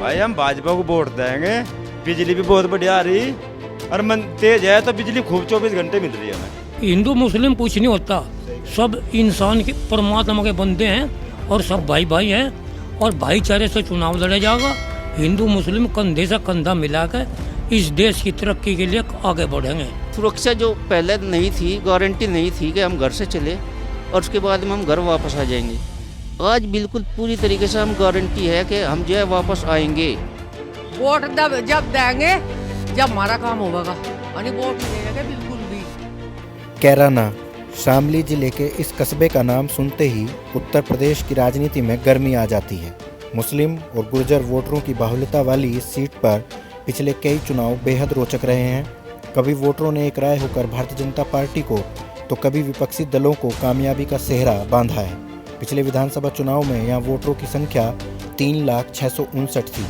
भाई हम भाजपा को वोट देंगे। बिजली भी बहुत बढ़िया आ रही और मन तेज है तो बिजली खूब 24 घंटे मिल रही है हमें। हिंदू मुस्लिम कुछ नहीं होता, सब इंसान के परमात्मा के बंदे हैं और सब भाई भाई हैं और भाईचारे से चुनाव लड़ा जाएगा। हिंदू मुस्लिम कंधे से कंधा मिलाकर इस देश की तरक्की के लिए आगे बढ़ेंगे। सुरक्षा जो पहले नहीं थी, गारंटी नहीं थी कि हम घर से चले और उसके बाद में हम घर वापस आ जाएंगे। आज बिल्कुल पूरी तरीके से हम गारंटी है कि हम जो है वापस आएंगे। वोट जब देंगे जब हमारा काम होगा, यानी वोट नहीं देंगे बिल्कुल भी। कैराना शामली जिले के इस कस्बे का नाम सुनते ही उत्तर प्रदेश की राजनीति में गर्मी आ जाती है। मुस्लिम और गुर्जर वोटरों की बाहुल्यता वाली इस सीट पर पिछले कई चुनाव बेहद रोचक रहे हैं। कभी वोटरों ने एक राय होकर भारतीय जनता पार्टी को तो कभी विपक्षी दलों को कामयाबी का सेहरा बांधा है। पिछले विधानसभा चुनाव में यहाँ वोटरों की संख्या 3,06,59 थी।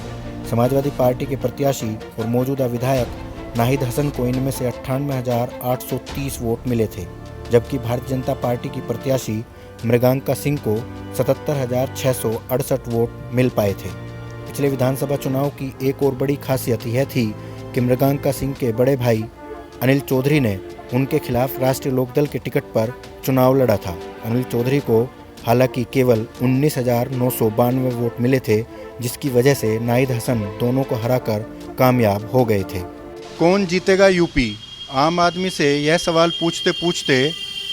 समाजवादी पार्टी के प्रत्याशी और मौजूदा विधायक नाहिद हसन को इनमें से 98,830 वोट मिले थे, जबकि भारतीय जनता पार्टी की प्रत्याशी मृगांका सिंह को 77,668 वोट मिल पाए थे। पिछले विधानसभा चुनाव की एक और बड़ी खासियत यह थी कि मृगांका सिंह के बड़े भाई अनिल चौधरी ने उनके खिलाफ राष्ट्रीय लोकदल के टिकट पर चुनाव लड़ा था। अनिल चौधरी को हालांकि केवल 19,992 वोट मिले थे, जिसकी वजह से नाहिद हसन दोनों को हराकर कामयाब हो गए थे। कौन जीतेगा यूपी? आम आदमी से यह सवाल पूछते पूछते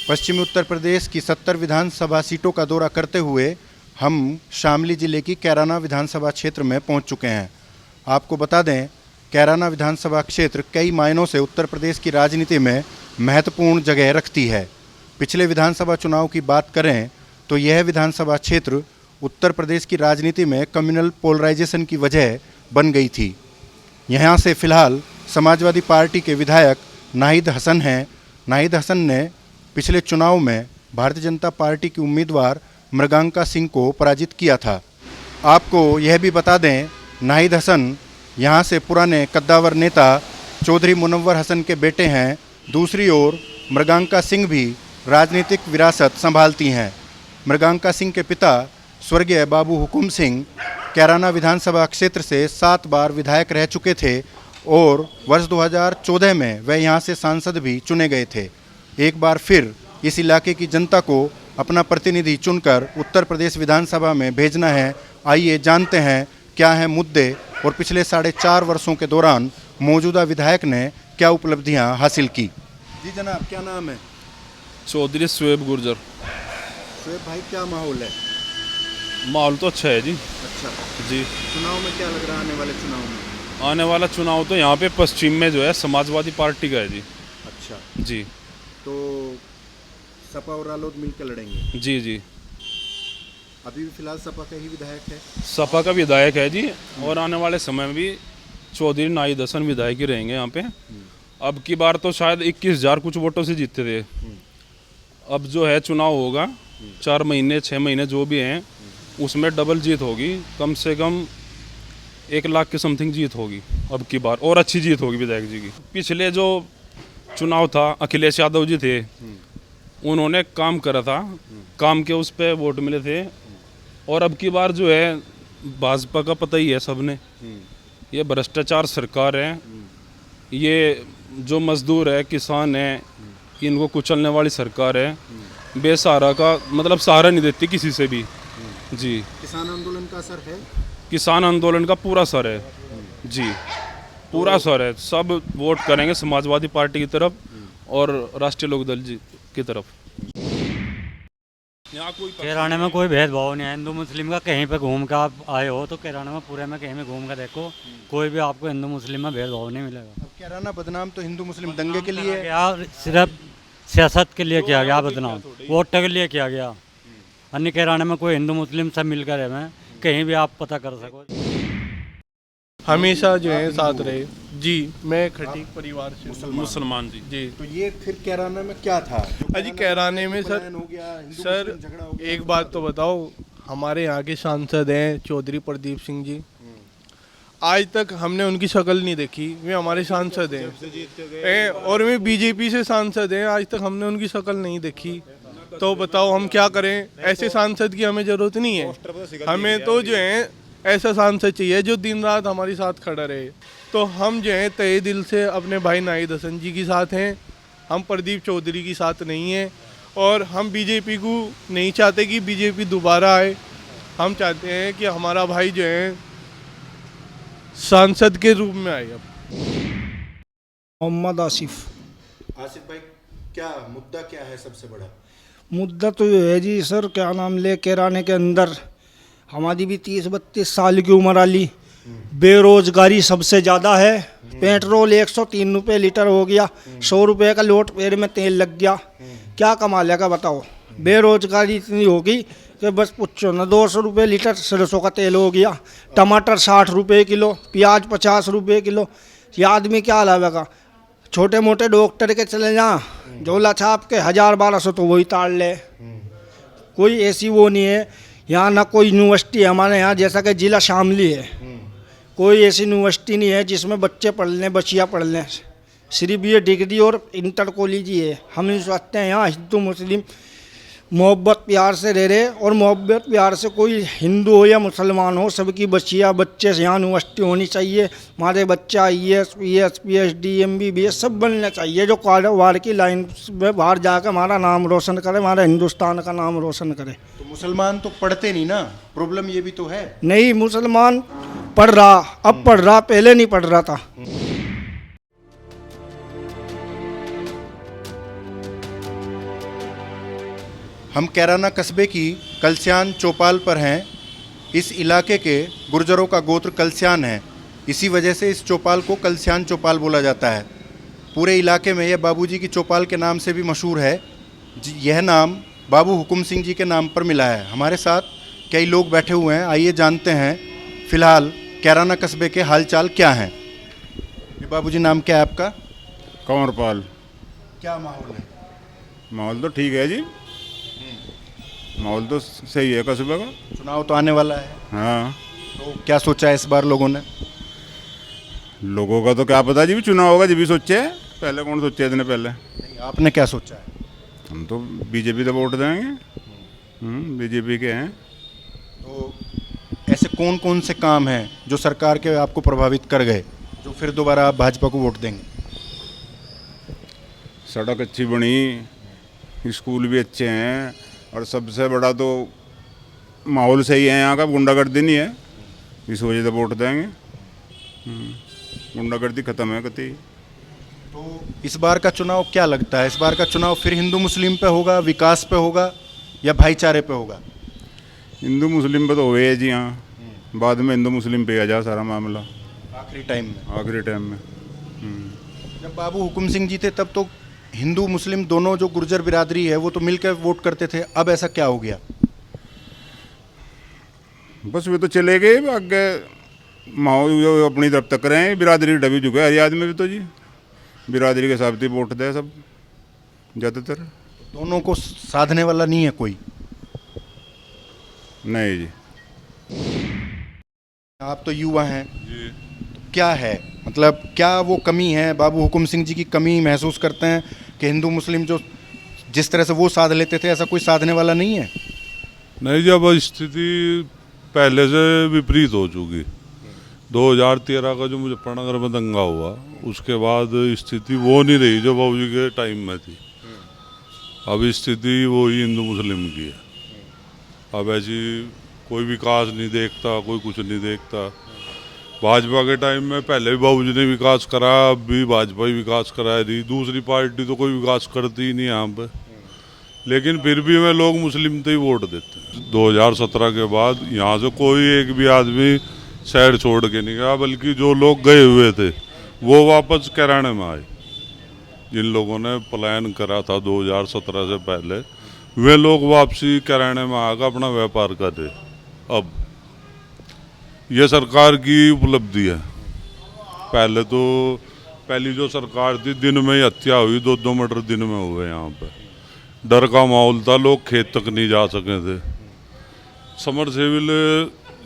पश्चिमी उत्तर प्रदेश की 70 विधानसभा सीटों का दौरा करते हुए हम शामली जिले की कैराना विधानसभा क्षेत्र में पहुंच चुके हैं। आपको बता दें, कैराना विधानसभा क्षेत्र कई मायनों से उत्तर प्रदेश की राजनीति में महत्वपूर्ण जगह रखती है। पिछले विधानसभा चुनाव की बात करें तो यह विधानसभा क्षेत्र उत्तर प्रदेश की राजनीति में कम्युनल पोलराइजेशन की वजह बन गई थी। यहाँ से फिलहाल समाजवादी पार्टी के विधायक नाहिद हसन हैं। नाहिद हसन ने पिछले चुनाव में भारतीय जनता पार्टी की उम्मीदवार मृगांका सिंह को पराजित किया था। आपको यह भी बता दें, नाहिद हसन यहाँ से पुराने कद्दावर नेता चौधरी मुनव्वर हसन के बेटे हैं। दूसरी ओर मृगांका सिंह भी राजनीतिक विरासत संभालती हैं। मृगांका सिंह के पिता स्वर्गीय बाबू हुकुम सिंह कैराना विधानसभा क्षेत्र से 7 बार विधायक रह चुके थे और वर्ष 2014 में वह यहाँ से सांसद भी चुने गए थे। एक बार फिर इस इलाके की जनता को अपना प्रतिनिधि चुनकर उत्तर प्रदेश विधानसभा में भेजना है। आइए जानते हैं क्या हैं मुद्दे और पिछले 4.5 वर्षों के दौरान मौजूदा विधायक ने क्या उपलब्धियां हासिल की। जी जनाब, क्या नाम है? चौधरी शोएब गुर्जर। शोएब भाई, क्या माहौल है? माहौल तो अच्छा है जी। अच्छा जी। चुनाव में क्या लग रहा है आने वाले चुनाव में? आने वाला चुनाव तो यहाँ पे पश्चिम में जो है समाजवादी पार्टी का है जी। अच्छा जी। तो सपा और रालोद मिलकर लड़ेंगे? जी जी। अभी भी फिलहाल सपा का ही विधायक है? सपा का विधायक है जी, और आने वाले समय में भी चौधरी नाहिद हसन विधायक ही रहेंगे यहाँ पे। अब की बार तो शायद 21,000 कुछ वोटों से जीते थे। अब जो है चुनाव होगा 4 महीने 6 महीने जो भी हैं उसमें डबल जीत होगी, कम से कम 1 लाख के समथिंग जीत होगी अब की बार, और अच्छी जीत होगी विधायक जी की। पिछले जो चुनाव था अखिलेश यादव जी थे, उन्होंने काम करा था, काम के उस पर वोट मिले थे। और अब की बार जो है भाजपा का पता ही है सबने, ये भ्रष्टाचार सरकार है, ये जो मजदूर है किसान है इनको कुचलने वाली सरकार है। बेसहारा का मतलब सहारा नहीं देती किसी से भी जी। किसान आंदोलन का असर है? किसान आंदोलन का पूरा असर है जी, पूरा असर है। सब वोट करेंगे समाजवादी पार्टी की तरफ और राष्ट्रीय लोकदल जी की तरफ। यहाँ कोई कैराना में कोई भेदभाव नहीं है हिंदू मुस्लिम का। कहीं पे घूम के आप आए हो तो कैराना में पूरे में कहीं में घूम के देखो, कोई भी आपको हिंदू मुस्लिम में भेदभाव नहीं मिलेगा। अब कैराना बदनाम तो हिंदू मुस्लिम दंगे के लिए क्या सिर्फ सियासत के लिए किया गया बदनाम, वोट के लिए किया गया। अन्य कैराना में कोई हिंदू मुस्लिम सब मिलकर है, मैं कहीं भी आप पता कर सको। हमेशा जो है साथ रहे जी। मैं खटीक परिवार से मुसलमान जी। जी। तो ये फिर कैराना में क्या था? अजी कैराने में सर एक बात तो बताओ, हमारे यहाँ के सांसद हैं चौधरी प्रदीप सिंह जी, आज तक हमने उनकी शक्ल नहीं देखी। वे हमारे सांसद हैं और वे बीजेपी से सांसद हैं, आज तक हमने उनकी शक्ल नहीं देखी। तो बताओ हम क्या करें? ऐसे सांसद की हमें ज़रूरत नहीं है। हमें तो जो है ऐसा सांसद चाहिए जो दिन रात हमारे साथ खड़ा रहे। तो हम जो है तहे दिल से अपने भाई नाहिद हसन जी के साथ हैं, हम प्रदीप चौधरी के साथ नहीं हैं, और हम बीजेपी को नहीं चाहते कि बीजेपी दोबारा आए। हम चाहते हैं कि हमारा भाई जो है सांसद के रूप में आए। अब मोहम्मद आसिफ। आसिफ भाई, क्या मुद्दा क्या है सबसे बड़ा? मुद्दा तो ये है जी सर, क्या नाम ले किराने के अंदर हमारी भी 30-32 साल की उम्र वाली, बेरोजगारी सबसे ज़्यादा है। पेट्रोल 103 रुपये लीटर हो गया, 100 रुपये का लोट पैर में तेल लग गया, क्या कमा लेगा बताओ। बेरोजगारी इतनी होगी कि बस पूछो ना। 200 रुपये लीटर सरसों का तेल हो गया, टमाटर 60 रुपये किलो, प्याज 50 रुपये किलो। ये आदमी क्या लावेगा? छोटे मोटे डॉक्टर के चले जा, झोला छाप के 1000-1200 तो वही ताड़ ले। कोई ऐसी वो नहीं है यहाँ, ना कोई यूनिवर्सिटी है हमारे यहाँ, जैसा कि जिला शामली है, कोई ऐसी यूनिवर्सिटी नहीं है जिसमें बच्चे पढ़ लें, बच्चियाँ पढ़ लें। सिर्फ ये डिग्री और इंटर कॉलेज ही है। हम नहीं सोचते हैं यहाँ हिंदू मुस्लिम मोहब्बत प्यार से रह रहे, और मोहब्बत प्यार से कोई हिंदू हो या मुसलमान हो, सबकी बच्चियाँ बच्चे से यहाँ यूनिवर्सिटी होनी चाहिए। हमारे बच्चा IAS, PS, PhD, MBBS सब बनना चाहिए, जो कारोबार की लाइन में बाहर जाकर हमारा नाम रोशन करे, हमारा हिंदुस्तान का नाम रोशन करे। तो मुसलमान तो पढ़ते नहीं ना, प्रॉब्लम ये भी तो है। नहीं, मुसलमान पढ़ रहा, अब पढ़ रहा, पहले नहीं पढ़ रहा था। हम कैराना कस्बे की कलस्यान चौपाल पर हैं। इस इलाके के गुर्जरों का गोत्र कलस्यान है, इसी वजह से इस चौपाल को कलस्यान चौपाल बोला जाता है। पूरे इलाके में यह बाबूजी की चौपाल के नाम से भी मशहूर है। यह नाम बाबू हुकुम सिंह जी के नाम पर मिला है। हमारे साथ कई लोग बैठे हुए हैं, आइए जानते हैं फिलहाल कैराना कस्बे के हालचाल क्या हैं। ये बाबूजी, नाम क्या है आपका? कंवरपाल। क्या माहौल है? माहौल तो ठीक है जी, माहौल तो सही है कस्बे का। चुनाव तो आने वाला है। हाँ, तो क्या सोचा है इस बार लोगों ने? लोगों का तो क्या पता जी, भी चुनाव होगा जी भी सोचे, पहले कौन सोचे इतने पहले। नहीं, आपने क्या सोचा है? हम तो बीजेपी तो वोट देंगे, बीजेपी के हैं। तो ऐसे कौन कौन से काम हैं जो सरकार के आपको प्रभावित कर गए, जो फिर दोबारा आप भाजपा को वोट देंगे? सड़क अच्छी बनी, स्कूल भी अच्छे हैं, और सबसे बड़ा तो माहौल सही है यहाँ का, गुंडागर्दी नहीं है, इस वजह से वोट देंगे। गुंडागर्दी खत्म है कतई। तो इस बार का चुनाव क्या लगता है? इस बार का चुनाव फिर हिंदू मुस्लिम पे होगा, विकास पे होगा, या भाईचारे पे होगा? हिंदू मुस्लिम पे तो हुए है जी, हाँ, बाद में हिंदू मुस्लिम पे आ जा सारा मामला आखिरी टाइम में। आखिरी टाइम में। जब बाबू हुकुम सिंह जी थे तब तो हिंदू मुस्लिम दोनों जो गुर्जर बिरादरी है वो तो मिलकर वोट करते थे, अब ऐसा क्या हो गया? बस वे तो चले गए, आगे माहौल जो अपनी तरफ तक रहे हैं, बिरादरी डबी चुका है हरियाद में भी तो जी, बिरादरी के हिसाब से वोट दे सब ज़्यादातर। दोनों को साधने वाला नहीं है कोई? नहीं जी। आप तो युवा हैं जी, तो क्या है, मतलब क्या वो कमी है? बाबू हुकुम सिंह जी की कमी महसूस करते हैं कि हिंदू मुस्लिम जो जिस तरह से वो साध लेते थे ऐसा कोई साधने वाला नहीं है? नहीं जी, अब स्थिति पहले से विपरीत हो चुकी। 2013 का जो मुजफ्फरनगर में दंगा हुआ उसके बाद स्थिति वो नहीं रही जो बाबूजी के टाइम में थी। अब स्थिति वही हिंदू मुस्लिम की है। अब ऐसी कोई विकास नहीं देखता, कोई कुछ नहीं देखता। भाजपा के टाइम में पहले भी बाबूजी ने विकास कराया, अब भी भाजपा ही विकास करा रही, दूसरी पार्टी तो कोई विकास करती ही नहीं यहाँ पे। लेकिन फिर भी हमें लोग मुस्लिम तो ही वोट देते हैं। 2017 के बाद यहाँ से कोई एक भी आदमी शहर छोड़ के नहीं गया, बल्कि जो लोग गए हुए थे वो वापस कैराने में आए। जिन लोगों ने पलायन करा था 2017 से पहले, वे लोग वापसी कैराने में आकर अपना व्यापार कर रहे। अब ये सरकार की उपलब्धि है। पहले तो पहली जो सरकार थी दिन में ही हत्या हुई, 2-2 मर्डर दिन में हुए यहाँ पे। डर का माहौल था, लोग खेत तक नहीं जा सके थे। समरसेबिल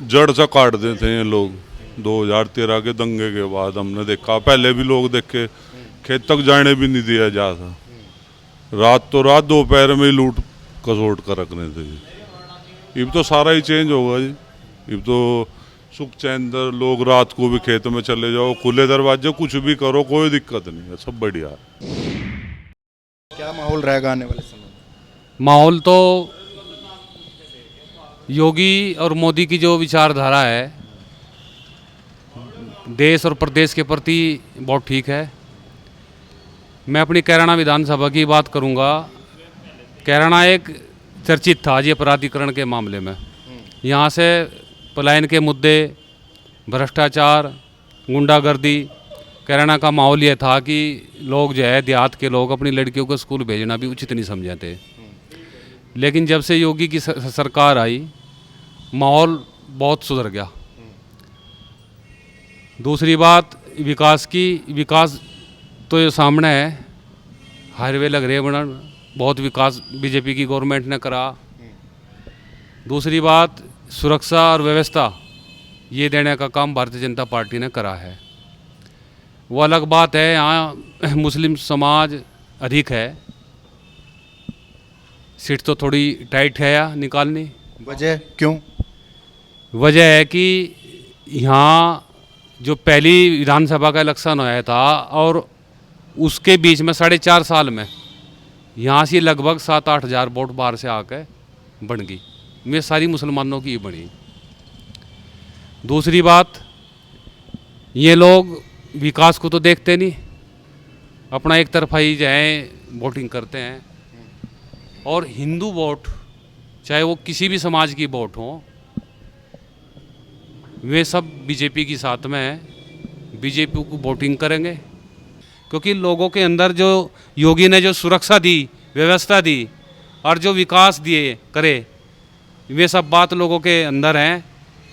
जड़ से काट देते थे ये लोग। 2013 के दंगे के बाद हमने देखा, पहले भी लोग देखे खेत तक जाने भी नहीं दिया जाता। रात तो रात, दोपहर में ही लूट कसोट कर रखने थे। अब तो सारा ही चेंज होगा जी। अब तो सुख चैन लोग रात को भी खेतों में चले जाओ, खुले दरवाजे, कुछ भी करो, कोई दिक्कत नहीं है, सब बढ़िया है। क्या माहौल रहेगा आने वाले समय में? माहौल तो योगी और मोदी की जो विचारधारा है देश और प्रदेश के प्रति बहुत ठीक है। मैं अपनी कैराना विधानसभा की बात करूंगा। कैराना एक चर्चित था जी अपराधीकरण के मामले में। यहाँ से पलायन के मुद्दे, भ्रष्टाचार, गुंडागर्दी, कैराना का माहौल ये था कि लोग जो है देहात के लोग अपनी लड़कियों को स्कूल भेजना भी उचित नहीं समझे थे। लेकिन जब से योगी की सरकार आई माहौल बहुत सुधर गया। दूसरी बात विकास की, विकास तो ये सामने है, हाईवे लग रहे बनन, बहुत विकास बीजेपी की गवर्नमेंट ने करा। दूसरी बात सुरक्षा और व्यवस्था ये देने का काम भारतीय जनता पार्टी ने करा है। वो अलग बात है यहाँ मुस्लिम समाज अधिक है, सीट तो थोड़ी टाइट है यहाँ निकालनी। वजह क्यों? वजह है कि यहाँ जो पहली विधानसभा का इलेक्शन होया था और उसके बीच में 4.5 साल में यहाँ से लगभग 7-8 हज़ार वोट बाहर से आकर बन गई। ये सारी मुसलमानों की बनी। दूसरी बात, ये लोग विकास को तो देखते नहीं, अपना एक तरफा ही जो है वोटिंग करते हैं। और हिंदू वोट, चाहे वो किसी भी समाज की वोट हो, वे सब बीजेपी के साथ में है, बीजेपी को वोटिंग करेंगे। क्योंकि लोगों के अंदर जो योगी ने जो सुरक्षा दी, व्यवस्था दी और जो विकास दिए करे, वे सब बात लोगों के अंदर हैं।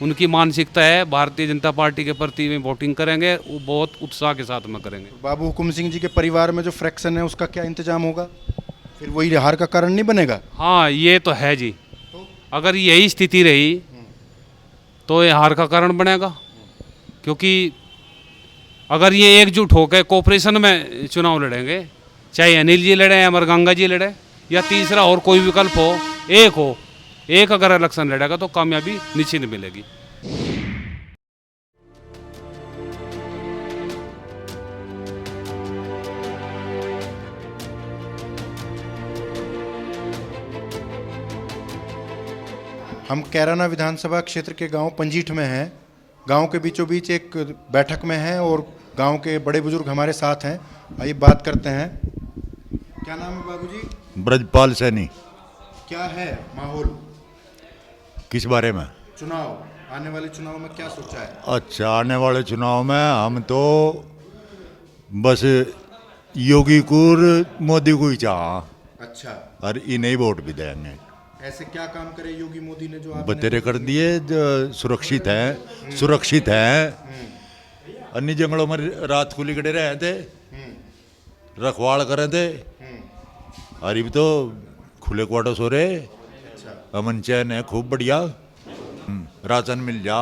उनकी मानसिकता है भारतीय जनता पार्टी के प्रति में वोटिंग करेंगे, वो बहुत उत्साह के साथ में करेंगे। बाबू हुकुम सिंह जी के परिवार में जो फ्रैक्शन है उसका क्या इंतजाम होगा? फिर वही हार का कारण नहीं बनेगा? हाँ ये तो है जी। अगर यही स्थिति रही तो ये हार का कारण बनेगा। क्योंकि अगर ये एकजुट होकर कोऑपरेशन में चुनाव लड़ेंगे, चाहे अनिल जी लड़े, अमर गंगा जी लड़े या तीसरा और कोई विकल्प हो, एक अगर इलेक्शन लड़ेगा तो कामयाबी निश्चित मिलेगी। हम कैराना विधानसभा क्षेत्र के गांव पंजीठ में हैं। गांव के बीचों बीच एक बैठक में हैं और गांव के बड़े बुजुर्ग हमारे साथ हैं। आइए बात करते हैं। क्या नाम है बाबूजी? ब्रजपाल सैनी। क्या है माहौल किस बारे में? चुनाव, आने वाले चुनाव में क्या सोचा है? अच्छा, आने वाले चुनाव में हम तो बस योगी को मोदी को ही चाह। अच्छा, और इन्हें वोट भी देंगे। ऐसे क्या काम करे योगी मोदी ने जो बतेरे कर दिए? जो सुरक्षित है। अन्य जंगलों में रात को लिकड़े रहे थे, रखवाड़ करे थे, और अब तो खुले क्वार्टर सो रहे। अमन चैन है, खूब बढ़िया। राशन मिल जा,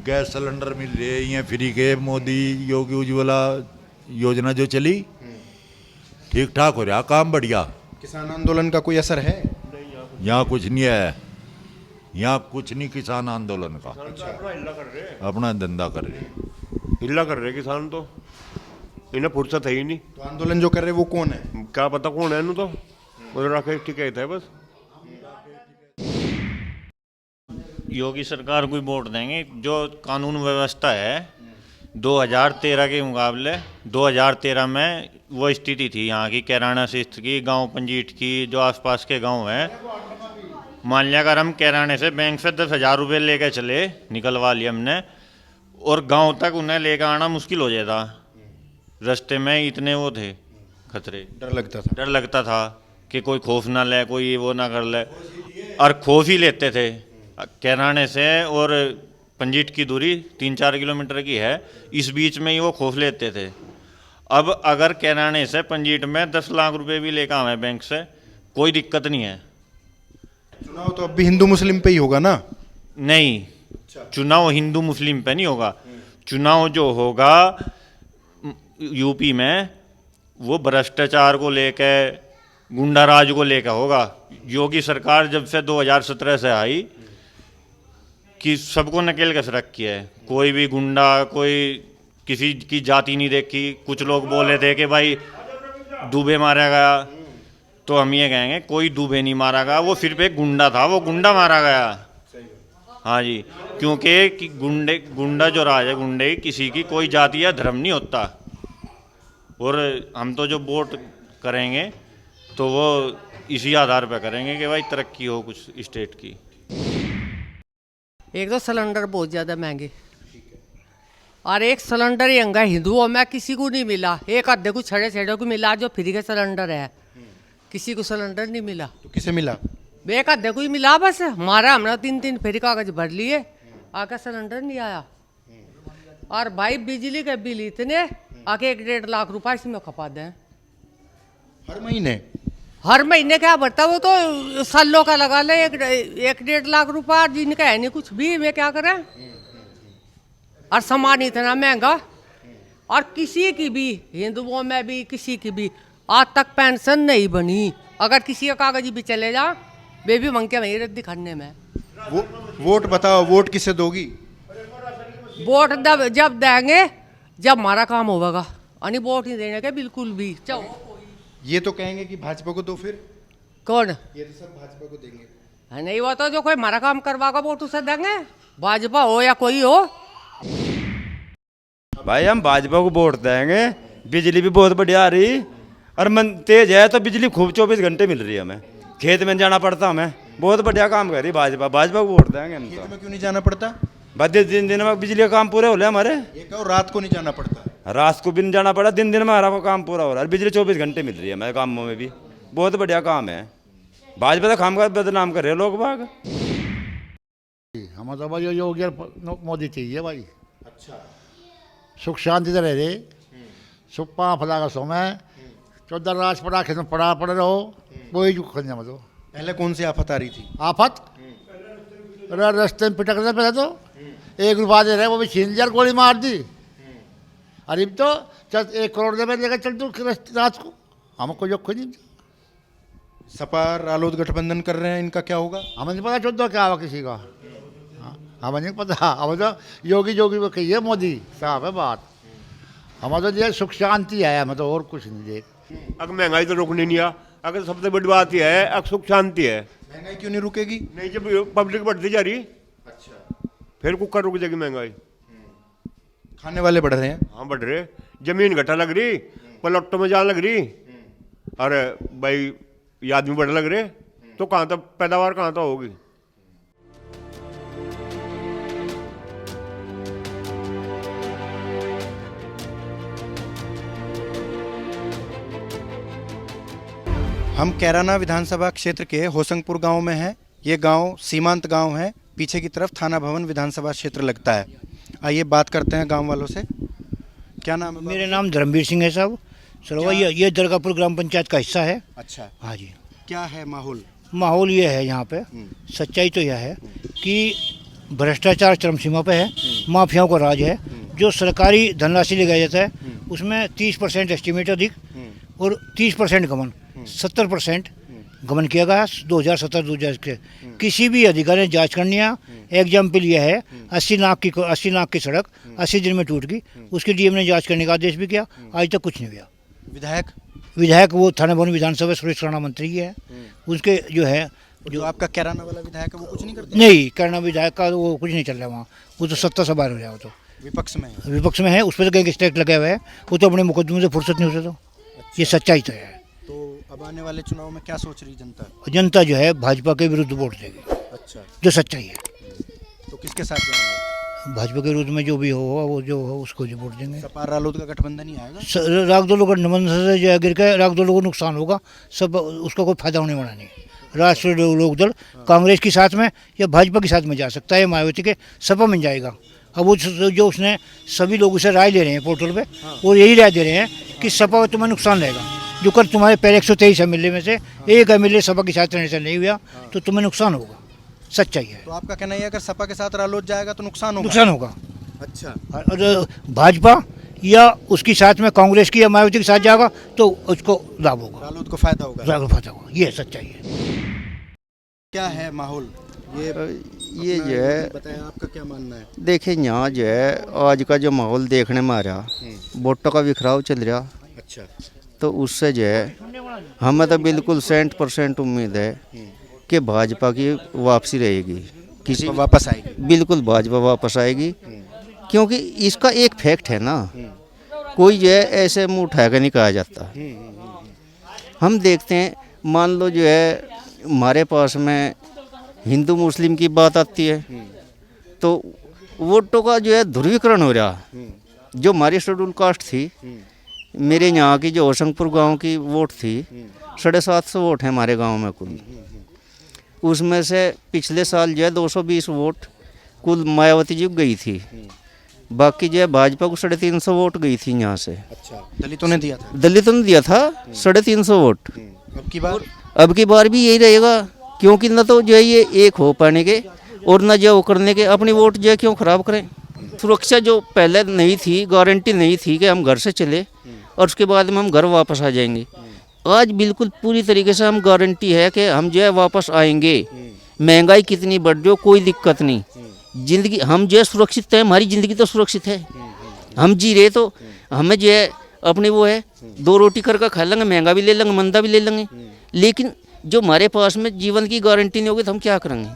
गैस सिलेंडर मिल रहे, ये फ्री के मोदी योगी उज्ज्वला योजना जो चली, ठीक ठाक हो रहा काम, बढ़िया। किसान आंदोलन का कोई असर है? यहाँ कुछ नहीं है, यहाँ कुछ नहीं। किसान आंदोलन का अपना धंधा कर रहे, हिल्ला कर रहे किसान तो, इन्हें फुर्सत है ही नहीं। तो आंदोलन जो कर रहे वो कौन है? क्या पता कौन है? तो राकेश टिकैत है बस। योगी सरकार को वोट देंगे। जो कानून व्यवस्था है 2013 के मुकाबले 2013 में वो स्थिति थी यहाँ की, कैराना शिस्त की, गांव पंजीठ की, जो आसपास के गांव हैं। मान लिया अगर हम कैराने से बैंक से 10,000 रुपये लेकर चले, निकलवा लिए हमने, और गांव तक उन्हें लेकर आना मुश्किल हो जाता। रास्ते में इतने वो थे खतरे, डर लगता था कि कोई खौफ ना ले, कोई वो ना कर ले, और खौफ ही लेते थे। कैराने से और पंजीठ की दूरी 3-4 किलोमीटर की है, इस बीच में ही वो खौफ लेते थे। अब अगर कैराने से पंजीठ में 10 लाख रुपए भी लेकर आए बैंक से, कोई दिक्कत नहीं है। चुनाव तो अब भी हिंदू मुस्लिम पे ही होगा ना? नहीं, चुनाव हिंदू मुस्लिम पे नहीं होगा। चुनाव जो होगा यूपी में वो भ्रष्टाचार को लेकर, गुंडाराज को लेकर होगा। योगी सरकार जब से 2017 से आई, कि सबको नकेल कस रखी है। कोई भी गुंडा, कोई किसी की जाति नहीं देखी। कुछ लोग बोले थे कि भाई दुबे मारा गया, तो हम ये कहेंगे कोई दुबे नहीं मारा गया, वो सिर्फ एक गुंडा था, वो गुंडा मारा गया। हाँ जी, क्योंकि गुंडा जो राज है, गुंडे किसी की कोई जाति या धर्म नहीं होता। और हम तो जो वोट करेंगे तो वो इसी आधार पर करेंगे कि भाई तरक्की हो कुछ स्टेट की। एक तो सिलेंडर बहुत ज़्यादा महंगे, और एक सिलेंडर ही हंगा हिंदुओं में किसी को नहीं मिला। एक आधे को छड़े छड़े को मिला जो फ्री का सिलेंडर है, किसी को सिलेंडर नहीं मिला। तो किसे मिला? एक आधे को ही मिला बस। हमारा हमने 3 फेरी कागज भर लिए, आके सिलेंडर नहीं आया। और भाई बिजली के बिल इतने आके 1-1.5 लाख रुपए इसमें खपा दें हर महीने। हर महीने क्या भरता, वो तो सालों का लगा ले 1-1.5 लाख रुपया, जिनका है नहीं कुछ भी, मैं क्या करें। और सामान इतना महंगा, और किसी की भी, हिंदुओं में भी किसी की भी आज तक पेंशन नहीं बनी। अगर किसी का कागज भी चले जा, वे भी मंग के वहीं रद्दी करने में। वोट बताओ, वोट किसे दोगी? वोट जब देंगे जब हमारा काम होगा, यानी वोट नहीं देने के बिल्कुल भी। ये तो कहेंगे कि भाजपा को दो, फिर कौन? ये तो सब भाजपा को देंगे। नहीं, वो तो जो कोई हमारा काम करवागा वोट उसे देंगे, भाजपा हो या कोई हो। भाई हम भाजपा को वोट देंगे। बिजली भी बहुत बढ़िया आ रही, और मन तेज है तो बिजली खूब 24 घंटे मिल रही है। हमें खेत में जाना पड़ता, हमें बहुत बढ़िया काम कर रही भाजपा। भाजपा को वोट देंगे हम। खेत में क्यों नहीं जाना पड़ता? बस दिन में बिजली का काम पूरे हो रहे हमारे। एक और रात को नहीं जाना पड़ता? रात को भी नहीं जाना पड़ा, दिन में हमारा वो काम पूरा हो रहा है। बिजली 24 घंटे मिल रही है हमारे कामों में भी, बहुत बढ़िया काम है। भाजपा तो काम का बदनाम कर रहे हैं लोग बाग। हम तो भाई योगी मोदी चाहिए भाई। अच्छा, सुख शांति से रह रहे, सुख पा फला का समय 14 राज पड़ा खेत में पड़ा रहो, वही जो खंजा में। तो पहले कौन सी आफत आ रही थी? आफत रास्ते में पिटक रहे, पहले तो 1 रुपया दे रहे, वो भी 6,000 गोली मार दी। अरे तो चल 1 करोड़ दे में लेकर चल तू रात को, हमको जो खुद। सपा रालोद गठबंधन कर रहे हैं, इनका क्या होगा? हमें नहीं पता 14 क्या हुआ किसी का, हमें नहीं पता। हमें तो योगी वो कहिए मोदी साहब है बात। हमें तो ये सुख शांति है, हमें तो और कुछ नहीं देख। अगर महंगाई तो रोकनी नहीं है, अगर सबसे बड़ी बात यह है अगर सुख शांति है। महंगाई क्यों नहीं रुकेगी? नहीं, जब पब्लिक बढ़ती जा रही। अच्छा, फिर कुकर रुक जाएगी महंगाई। खाने वाले बढ़ रहे हैं। हाँ बढ़ रहे, जमीन घटा लग रही, प्लॉटों में जान लग रही, अरे भाई ये आदमी बढ़ लग रहे, तो कहाँ तक पैदावार कहाँ तक होगी? हम कैराना विधानसभा क्षेत्र के होसंगपुर गांव में हैं। ये गांव सीमांत गांव है, पीछे की तरफ थाना भवन विधानसभा क्षेत्र लगता है। आइए बात करते हैं गांव वालों से। क्या नाम है? मेरा नाम धर्मवीर सिंह है साहब। सर ये दरगाहपुर ग्राम पंचायत का हिस्सा है। अच्छा, हाँ जी। क्या है माहौल? माहौल ये है यहाँ पे, सच्चाई तो यह है कि भ्रष्टाचार चरम सीमा पे है, माफियाओं का राज है। जो सरकारी धनराशि लगाया जाता है उसमें 30% एस्टिमेट अधिक और 30% गमन, 70% गमन किया गया 2017-2018 के। किसी भी अधिकारी ने जांच करनी है, एग्जाम्पल यह है 80 लाख की सड़क 80 दिन में टूट गई, उसकी डीएम ने जांच करने का आदेश भी किया, आज तक कुछ नहीं हुआ। विधायक वो थाना भवन विधानसभा सुरेश राणा मंत्री है, उसके जो है जो आपका कैराना वाला विधायक है वो कुछ नहीं करते? नहीं, कैराना विधायक का वो कुछ नहीं चल रहा वहाँ, वो तो सत्ता से बाहर हो जाए। वो तो विपक्ष में है, उस पर तो कहीं स्टैक लगे हुए है, वो तो अपने मुकदमे से फुर्सत नहीं होता। तो ये सच्चाई तो है। तो अब आने वाले चुनाव में क्या सोच रही जनता? जनता जो है भाजपा के विरुद्ध वोट देगी। अच्छा, जो सच्चाई है। तो किसके साथ जाएंगे? भाजपा के विरुद्ध में जो भी होगा वो जो हो उसको जो वोट देंगे। सपा रालोद का गठबंधन ही आएगा। रागदोलों का गठबंधन से जो गिर के रागदोलों को नुकसान होगा, सब उसका कोई फायदा होने वाला नहीं। राष्ट्रीय लोकदल कांग्रेस के साथ में या भाजपा के साथ में जा सकता है, मायावती के सपा में जाएगा। अब वो जो उसने सभी लोग उसे राय ले रहे हैं पोर्टल पे, और यही राय दे रहे हैं कि सपा में तुम्हें नुकसान रहेगा। जो कर तुम्हारे पहले 123 एमएलए में से एक एमएलए सपा के साथ रहने से नहीं हुआ तो तुम्हें नुकसान होगा। सच्चाई है। तो आपका कहना है अगर सपा के साथ रालोद जाएगा तो नुकसान होगा। अच्छा, और भाजपा या उसके साथ में कांग्रेस की या मायावती के साथ जाएगा तो उसको लाभ होगा, रालोद को फायदा होगा। फायदा होगा, ये सच्चाई है। क्या है माहौल? ये जो है बताया, आपका क्या मानना है? देखिए यहाँ जो है आज का जो माहौल देखने में आ रहा, वोटों का बिखराव चल रहा, अच्छा, तो उससे जो है हमें तो बिल्कुल 100% उम्मीद है कि भाजपा की वापसी रहेगी, किसी वापस आएगी, बिल्कुल भाजपा वापस आएगी, क्योंकि इसका एक फैक्ट है ना, कोई जो है ऐसे मुंह उठा कर नहीं कहा जाता। हम देखते हैं, मान लो जो है हमारे पास में हिंदू मुस्लिम की बात आती है तो वोटों का जो है ध्रुवीकरण हो रहा। जो हमारी शेड्यूल कास्ट थी, मेरे यहाँ की जो होशंगपुर गांव की वोट थी, 750 वोट है हमारे गांव में कुल। उसमें से पिछले साल जो है 220 वोट कुल मायावती जी को गई थी, बाकी जो है भाजपा को 350 वोट गई थी यहाँ से। अच्छा, दलितों ने दिया था? दलितों ने दिया था 350 वोट। अब की बार भी यही रहेगा, क्योंकि न तो जो है ये एक हो पाने के और न जो करने के, अपनी वोट जो है क्यों खराब करें। सुरक्षा जो पहले नहीं थी, गारंटी नहीं थी कि हम घर से चले और उसके बाद में हम घर वापस आ जाएंगे, आज बिल्कुल पूरी तरीके से हम गारंटी है कि हम जो है वापस आएंगे। महंगाई कितनी बढ़ रही हो, कोई दिक्कत नहीं, जिंदगी हम जो है सुरक्षित है, हमारी ज़िंदगी तो सुरक्षित है, हम जी रहे, तो हमें जो है अपनी वो है 2 रोटी करके खा लेंगे, महंगा भी ले लेंगे, मंदा भी ले लेंगे, लेकिन जो हमारे पास में जीवन की गारंटी नहीं होगी तो हम क्या करेंगे।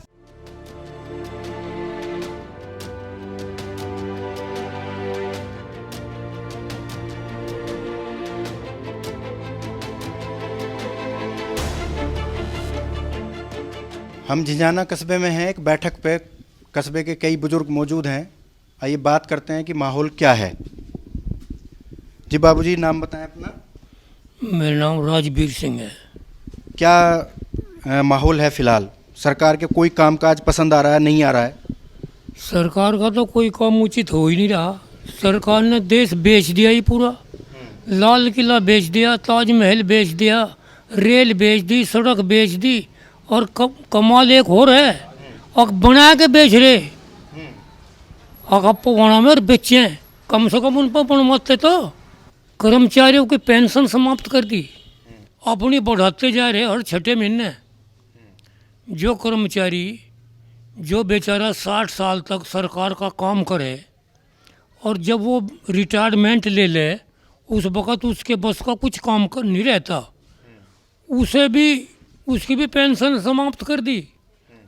हम झिंझाना कस्बे में हैं, एक बैठक पे कस्बे के कई बुजुर्ग मौजूद हैं। आइए बात करते हैं कि माहौल क्या है। जी बाबूजी, नाम बताएं अपना। मेरा नाम राजवीर सिंह है। क्या माहौल है फिलहाल? सरकार के कोई कामकाज पसंद आ रहा है, नहीं आ रहा है? सरकार का तो कोई काम उचित हो ही नहीं रहा। सरकार ने देश बेच दिया ही पूरा, लाल किला बेच दिया, ताजमहल बेच दिया, रेल बेच दी, सड़क बेच दी, और कमाल एक और है, और बना के बेच रहे, और आपको बना में और बेचे, कम से कम उन पर बनवाते तो। कर्मचारियों की पेंशन समाप्त कर दी, अपनी बढ़ाते जा रहे हर 6 महीने। जो कर्मचारी जो बेचारा 60 साल तक सरकार का काम करे और जब वो रिटायरमेंट ले ले, उस वक़्त उसके बस का कुछ काम कर नहीं रहता, उसे भी उसकी भी पेंशन समाप्त कर दी।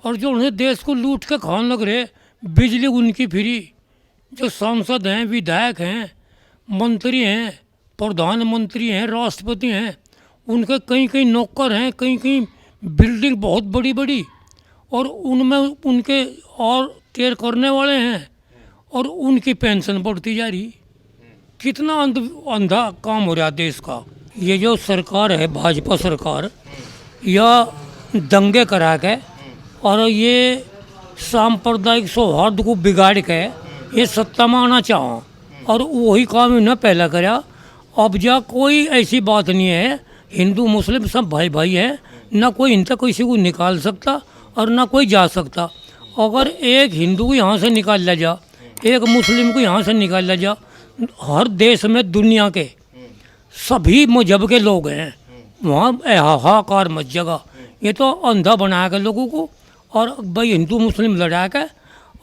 और जो उन्हें देश को लूट के खाने लग रहे, बिजली उनकी फ्री, जो सांसद हैं, विधायक हैं, मंत्री हैं, प्रधानमंत्री हैं, राष्ट्रपति हैं, उनके कहीं कहीं नौकर हैं, कहीं कहीं बिल्डिंग बहुत बड़ी बड़ी, और उनमें उनके और केयर करने वाले हैं, और उनकी पेंशन बढ़ती जा रही। कितना अंधा काम हो रहा देश का। ये जो सरकार है भाजपा सरकार, या दंगे करा के और ये सांप्रदायिक सौहार्द को बिगाड़ के ये सत्ता में आना चाहो, और वही काम इन्हें पहले करा। अब जा कोई ऐसी बात नहीं है, हिंदू मुस्लिम सब भाई भाई हैं, ना कोई इनसे किसी को निकाल सकता और ना कोई जा सकता। अगर एक हिंदू को यहाँ से निकाल लिया जा, एक मुस्लिम को यहाँ से निकाल लिया जा, हर देश में दुनिया के सभी मजहब के लोग हैं, वहाँ हाहाकार मच जगह। ये तो अंधा बना के लोगों को, और भाई हिंदू मुस्लिम लड़ा के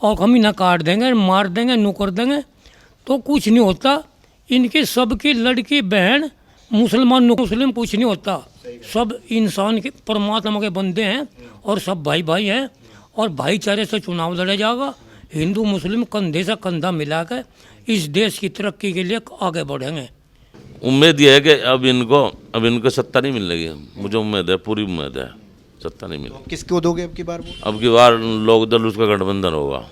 और हम इन्हें काट देंगे, मार देंगे, नु कर देंगे, तो कुछ नहीं होता। इनकी सबकी लड़की बहन मुसलमान मुस्लिम कुछ नहीं होता, सब इंसान के परमात्मा के बंदे हैं और सब भाई भाई हैं, और भाईचारे से चुनाव लड़ा जाएगा। हिंदू मुस्लिम कंधे से कंधा मिला कर इस देश की तरक्की के लिए आगे बढ़ेंगे। उम्मीद यह है कि अब इनको सत्ता नहीं मिलेगी। मुझे उम्मीद है, पूरी उम्मीद है, सत्ता नहीं मिलेगी। किसको दोगे अब की बार? अब की बार लोक दल, उसका गठबंधन होगा,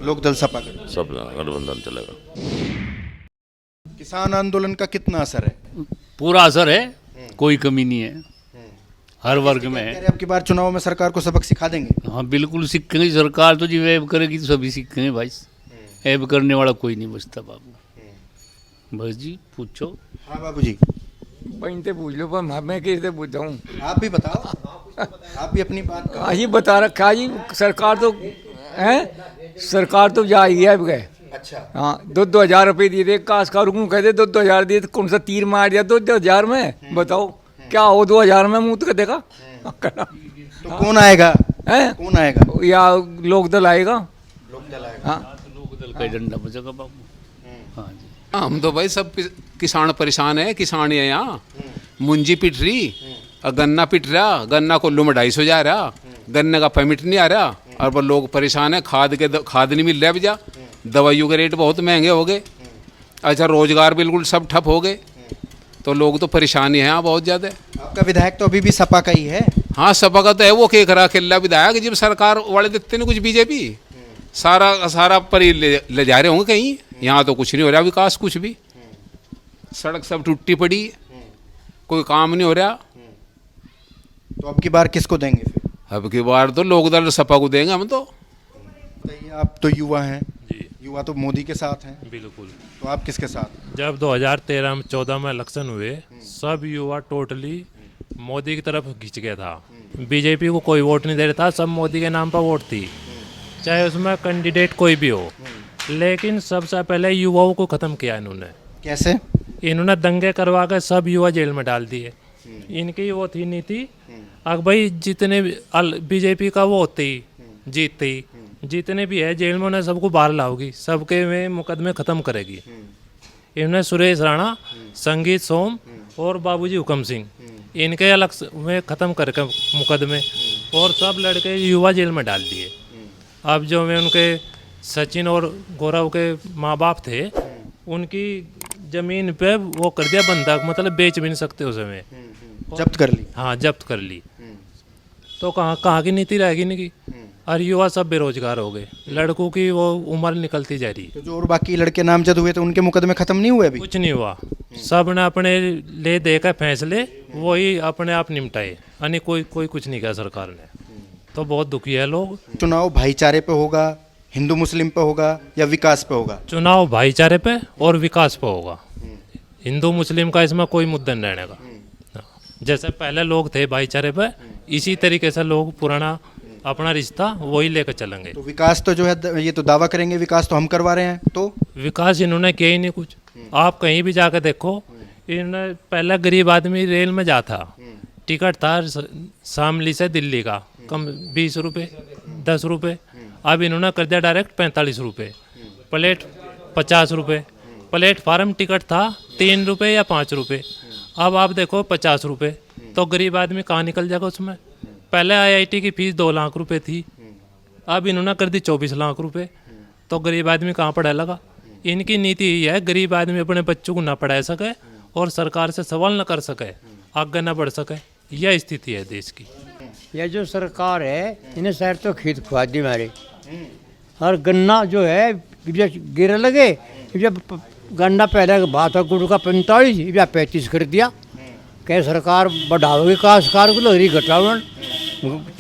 लोक दल सपा का सब गठबंधन चलेगा। किसान आंदोलन का कितना असर है? पूरा असर है, कोई कमी नहीं है, हर वर्ग में है। अब की बार चुनाव में सरकार को सबक सिखा देंगे? हाँ बिल्कुल सीखेंगे, सरकार तो जी ऐब करेगी तो सभी सीखेंगे भाई, ऐब करने वाला कोई नहीं बचता बाबू। बस जी पूछो। हाँ बाबू जी। तो पूछ लो, पर मैं कैसे पूछाऊँ? आप भी बताओ, आप भी अपनी बात करो। ही बता रखा जी, सरकार तो है, सरकार तो जा ही है अब गए। अच्छा। हाँ, 2-2 रुपये दिए थे काशकारों को, कहते 2-2 दिए, कौन सा तीर मार दिया 2-2 में? बताओ क्या हो 2000 में मुँह तो देखा। तो कौन आएगा? हैं? कौन आएगा? या लोक दल आएगा। लोक दल आएगा। हाँ, लोक दल का डंडा बजेगा बाबू। हाँ जी। हम तो भाई सब किसान परेशान है, किसान है यहाँ। मुंजी पिट रही और गन्ना पिट रहा, गन्ना को 250 जा रहा, गन्ने का परमिट नहीं आ रहा, और वो लोग परेशान है। खाद नहीं मिल रहा भैया, दवाइयों के रेट बहुत महंगे हो गए। अच्छा, रोजगार बिल्कुल सब ठप हो गए, तो लोग तो परेशानी है यहाँ बहुत ज़्यादा। आपका विधायक तो अभी भी सपा का ही है। हाँ, सपा का तो है, वो केकरा किला विधायक। जब सरकार वाले देते नहीं कुछ, बीजेपी सारा परी ले जा रहे होंगे कहीं। यहाँ तो कुछ नहीं हो रहा विकास, कुछ भी। सड़क सब टूटी पड़ी, कोई काम नहीं हो रहा। तो अब की बार किसको देंगे फिर? अब की बार तो लोक दल सपा को देंगे हम तो। बताइए, आप तो युवा हैं जी, युवा तो मोदी के साथ हैं। बिल्कुल। तो आप किसके साथ? जब 2013-14 में इलेक्शन हुए, सब युवा टोटली मोदी की तरफ खिंच गया था। बीजेपी को कोई वोट नहीं दे रहा था, सब मोदी के नाम पर वोट थी, चाहे उसमें कैंडिडेट कोई भी हो। लेकिन सबसे पहले युवाओं को ख़त्म किया इन्होंने। कैसे? इन्होंने दंगे करवा कर सब युवा जेल में डाल दिए। इनकी वो थी नीति, अब भाई जितने बीजेपी का वो होती जीतती, जितने भी है जेल में उन्हें सबको बाहर लाओगी, सबके में मुकदमे ख़त्म करेगी। इन्होंने सुरेश राणा, संगीत सोम और बाबूजी हुकम सिंह, इनके अलग में ख़त्म करके मुकदमे, और सब लड़के युवा जेल में डाल दिए। अब जो में उनके सचिन और गौरव के माँ बाप थे, उनकी ज़मीन पे वो कर दिया बंधक, मतलब बेच भी नहीं सकते उस समय। जब्त कर ली। हाँ, जब्त कर ली। तो कहाँ की नीति रहेगी इनकी? और युवा सब बेरोजगार हो गए, लड़कों की वो उम्र निकलती जा रही है। तो जो और बाकी लड़के नामजद हुए थे, उनके मुकदमे खत्म नहीं हुए अभी? कुछ नहीं हुआ, सब ने अपने ले देकर फैसले वही अपने आप निपटाए, यानी कोई कुछ नहीं किया सरकार ने। तो बहुत दुखी है लोग। चुनाव भाईचारे पे होगा, हिंदू मुस्लिम पे होगा या विकास पे होगा? चुनाव भाईचारे पे और विकास पे होगा। हिंदू मुस्लिम का इसमें कोई मुद्दा नहीं रहने का। जैसे पहले लोग थे भाईचारे पे, इसी तरीके से लोग पुराना अपना रिश्ता वही लेकर चलेंगे। तो विकास तो जो है, ये तो दावा करेंगे विकास तो हम करवा रहे हैं, तो विकास इन्होंने किया ही नहीं कुछ। आप कहीं भी जाकर देखो, इन्होंने पहले गरीब आदमी रेल में जाता, टिकट था शामली से दिल्ली का कम 20 रुपये 10 रुपये, अब इन्होंने कर दिया डायरेक्ट 45 रुपये, प्लेट 50 रुपये, प्लेटफार्म टिकट था 3 रुपये या 5 रुपये, अब आप देखो 50 रुपये। तो गरीब आदमी कहाँ निकल जाएगा उसमें? पहले IIT की फीस 2 लाख रुपए थी, अब इन्होंने कर दी 24 लाख रुपए। तो गरीब आदमी कहाँ पढ़ा लगा? इनकी नीति यही है, गरीब आदमी अपने बच्चों को ना पढ़ा सके और सरकार से सवाल न कर सके, आगे न बढ़ सके। यह स्थिति है देश की। यह जो सरकार है, इन्हें शहर तो खेत खुआ दी हमारे, और गन्ना जो है गिरे लगे। जब गन्ना पहले का भाव था गुड़ का 45, या 35 कर दिया। कह सरकार बढ़ाओगे काश्तकार को, लहरी घटाओ।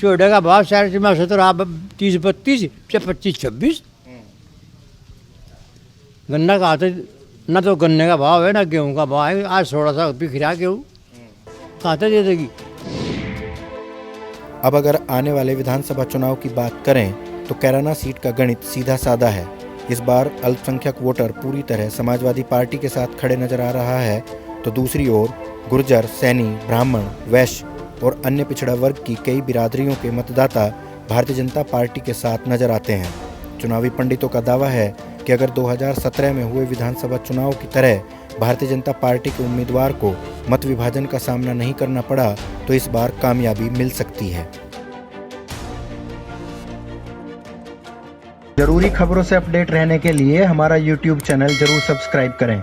चोड़े का भाव शहर से मैं तो आप 30-32 या 25-26। गन्ना का आते ना, तो गन्ने का भाव है ना गेहूँ का भाव है। आज थोड़ा सा बिखरा गेहूँ कहाँ दे देगी। अब अगर आने वाले विधानसभा चुनाव की बात करें तो कैराना सीट का गणित सीधा साधा है। इस बार अल्पसंख्यक वोटर पूरी तरह समाजवादी पार्टी के साथ खड़े नजर आ रहा है, तो दूसरी ओर गुर्जर, सैनी, ब्राह्मण, वैश्य और अन्य पिछड़ा वर्ग की कई बिरादरियों के मतदाता भारतीय जनता पार्टी के साथ नजर आते हैं। चुनावी पंडितों का दावा है कि अगर 2017 में हुए विधानसभा चुनाव की तरह भारतीय जनता पार्टी के उम्मीदवार को मत विभाजन का सामना नहीं करना पड़ा तो इस बार कामयाबी मिल सकती है। जरूरी खबरों से अपडेट रहने के लिए हमारा YouTube चैनल जरूर सब्सक्राइब करें।